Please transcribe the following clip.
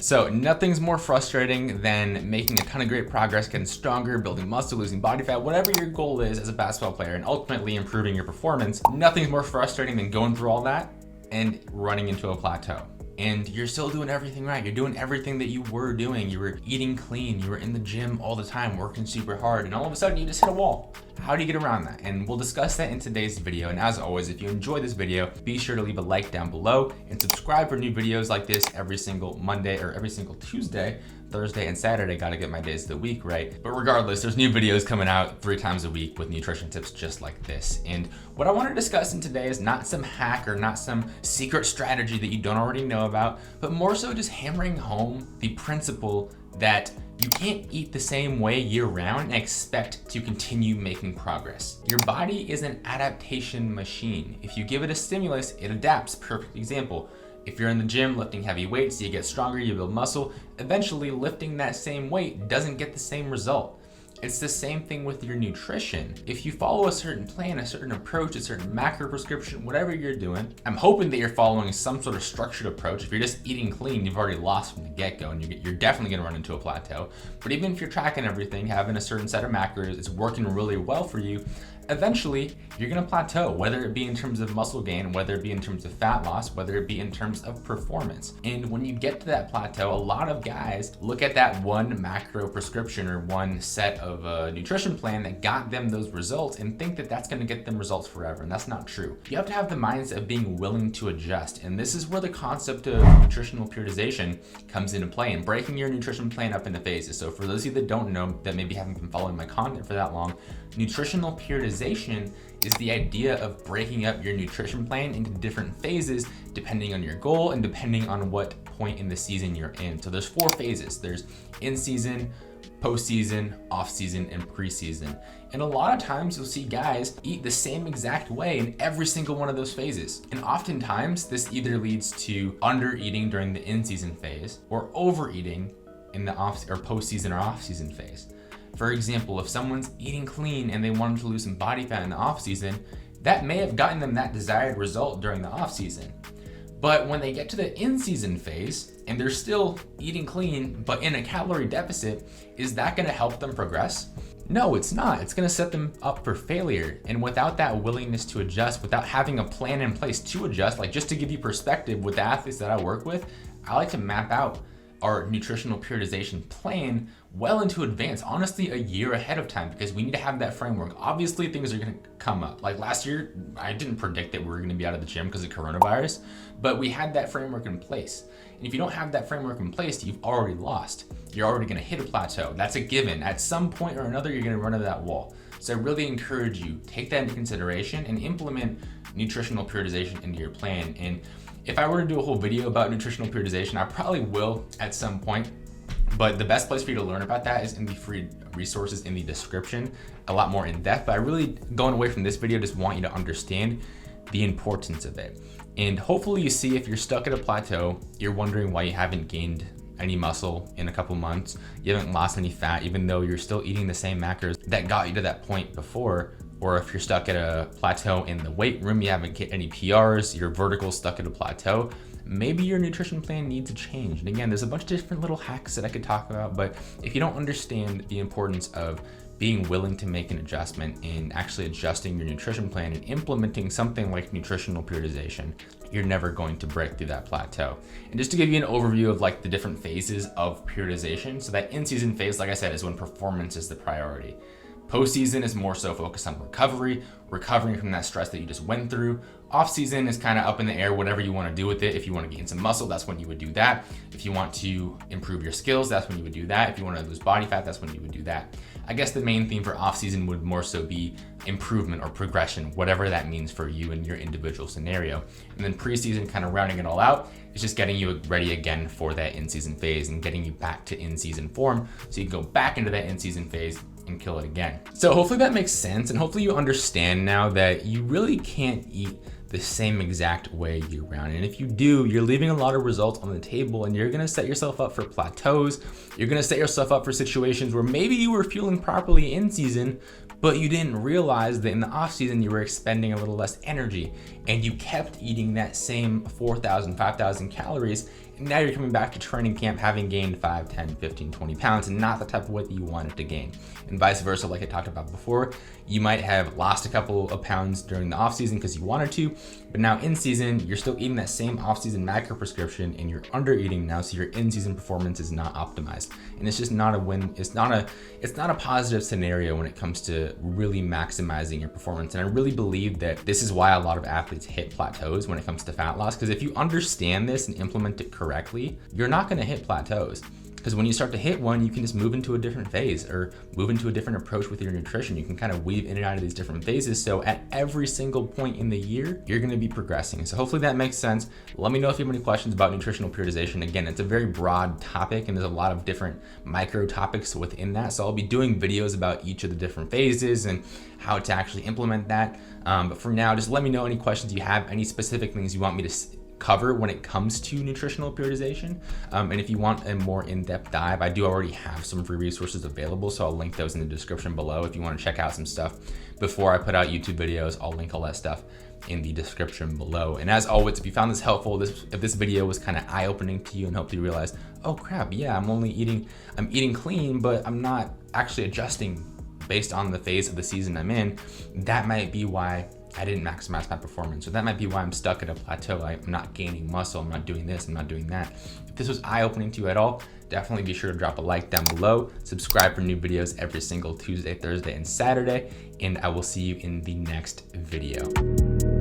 So nothing's more frustrating than making a ton of great progress, getting stronger, building muscle, losing body fat, whatever your goal is as a basketball player, and ultimately improving your performance. Nothing's more frustrating than going through all that and running into a plateau. And you're still doing everything right. You're doing everything that you were doing. You were eating clean. You were in the gym all the time, working super hard. And all of a sudden you just hit a wall. How do you get around that? And we'll discuss that in today's video. And as always, if you enjoy this video, be sure to leave a like down below and subscribe for new videos like this every single Monday or every single Tuesday. Thursday and Saturday, gotta get my days of the week right. But regardless, there's new videos coming out 3 times a week with nutrition tips just like this. And what I want to discuss in today is not some hack or not some secret strategy that you don't already know about, but more so just hammering home the principle that you can't eat the same way year round and expect to continue making progress. Your body is an adaptation machine. If you give it a stimulus, it adapts. Perfect example. If you're in the gym lifting heavy weights, you get stronger, you build muscle. Eventually, lifting that same weight doesn't get the same result. It's the same thing with your nutrition. If you follow a certain plan, a certain approach, a certain macro prescription, whatever you're doing, I'm hoping that you're following some sort of structured approach. If you're just eating clean, you've already lost from the get-go and you're definitely gonna run into a plateau. But even if you're tracking everything, having a certain set of macros, it's working really well for you, eventually you're gonna plateau, whether it be in terms of muscle gain, whether it be in terms of fat loss, whether it be in terms of performance. And when you get to that plateau, a lot of guys look at that one macro prescription or one set of a nutrition plan that got them those results and think that that's gonna get them results forever, and that's not true. You have to have the mindset of being willing to adjust, and this is where the concept of nutritional periodization comes into play and breaking your nutrition plan up into phases. So for those of you that don't know, that maybe haven't been following my content for that long, nutritional periodization is the idea of breaking up your nutrition plan into different phases depending on your goal and depending on what point in the season you're in. So there's 4 phases. There's in-season, post-season, off-season, and pre-season. And a lot of times you'll see guys eat the same exact way in every single one of those phases. And oftentimes this either leads to under-eating during the in-season phase or overeating in the off or post-season or off-season phase. For example, if someone's eating clean and they wanted to lose some body fat in the off season, that may have gotten them that desired result during the off season. But when they get to the in-season phase and they're still eating clean but in a calorie deficit, is that gonna help them progress? No, it's not. It's gonna set them up for failure. And without that willingness to adjust, without having a plan in place to adjust, like just to give you perspective with the athletes that I work with, I like to map out our nutritional periodization plan well into advance, honestly a year ahead of time, because we need to have that framework. Obviously things are gonna come up. Like last year, I didn't predict that we were gonna be out of the gym because of coronavirus, but we had that framework in place. And if you don't have that framework in place, you've already lost. You're already gonna hit a plateau. That's a given. At some point or another, you're gonna run into that wall. So I really encourage you, take that into consideration and implement nutritional periodization into your plan. And if I were to do a whole video about nutritional periodization, I probably will at some point, but the best place for you to learn about that is in the free resources in the description, a lot more in depth. But I really, going away from this video, just want you to understand the importance of it. And hopefully you see, if you're stuck at a plateau, you're wondering why you haven't gained any muscle in a couple months, you haven't lost any fat, even though you're still eating the same macros that got you to that point before. Or if you're stuck at a plateau in the weight room, you haven't hit any PRs, your vertical's stuck at a plateau, maybe your nutrition plan needs to change. And again, there's a bunch of different little hacks that I could talk about, but if you don't understand the importance of being willing to make an adjustment and actually adjusting your nutrition plan and implementing something like nutritional periodization, you're never going to break through that plateau. And just to give you an overview of like the different phases of periodization, so that in-season phase, like I said, is when performance is the priority. Postseason is more so focused on recovery, recovering from that stress that you just went through. Off season is kind of up in the air, whatever you want to do with it. If you want to gain some muscle, that's when you would do that. If you want to improve your skills, that's when you would do that. If you want to lose body fat, that's when you would do that. I guess the main theme for off season would more so be improvement or progression, whatever that means for you in your individual scenario. And then preseason, kind of rounding it all out, is just getting you ready again for that in-season phase and getting you back to in-season form so you can go back into that in-season phase and kill it again. So hopefully that makes sense, and hopefully you understand now that you really can't eat the same exact way year round. And if you do, you're leaving a lot of results on the table, and you're gonna set yourself up for plateaus. You're gonna set yourself up for situations where maybe you were fueling properly in season, but you didn't realize that in the off season you were expending a little less energy, and you kept eating that same 4,000, 5,000 calories now you're coming back to training camp having gained 5, 10, 15, 20 pounds and not the type of weight that you wanted to gain. And vice versa, like I talked about before, you might have lost a couple of pounds during the off season because you wanted to, but now in season, you're still eating that same off season macro prescription and you're under eating now, so your in season performance is not optimized. And it's just not a win. It's not a positive scenario when it comes to really maximizing your performance. And I really believe that this is why a lot of athletes hit plateaus when it comes to fat loss, because if you understand this and implement it correctly, you're not going to hit plateaus. Because when you start to hit one, you can just move into a different phase or move into a different approach with your nutrition. You can kind of weave in and out of these different phases. So at every single point in the year, you're going to be progressing. So hopefully that makes sense. Let me know if you have any questions about nutritional periodization. Again, it's a very broad topic and there's a lot of different micro topics within that. So I'll be doing videos about each of the different phases and how to actually implement that. But for now, just let me know any questions you have, any specific things you want me to cover when it comes to nutritional periodization. And if you want a more in-depth dive, I do already have some free resources available, so I'll link those in the description below. If you want to check out some stuff before I put out YouTube videos, I'll link all that stuff in the description below. And as always, if you found this helpful, if this video was kind of eye-opening to you and helped you realize, oh crap, yeah, I'm eating clean, but I'm not actually adjusting based on the phase of the season I'm in, that might be why I didn't maximize my performance, or that might be why I'm stuck at a plateau. I'm not gaining muscle, I'm not doing this, I'm not doing that. If this was eye-opening to you at all, definitely be sure to drop a like down below, subscribe for new videos every single Tuesday, Thursday, and Saturday, and I will see you in the next video.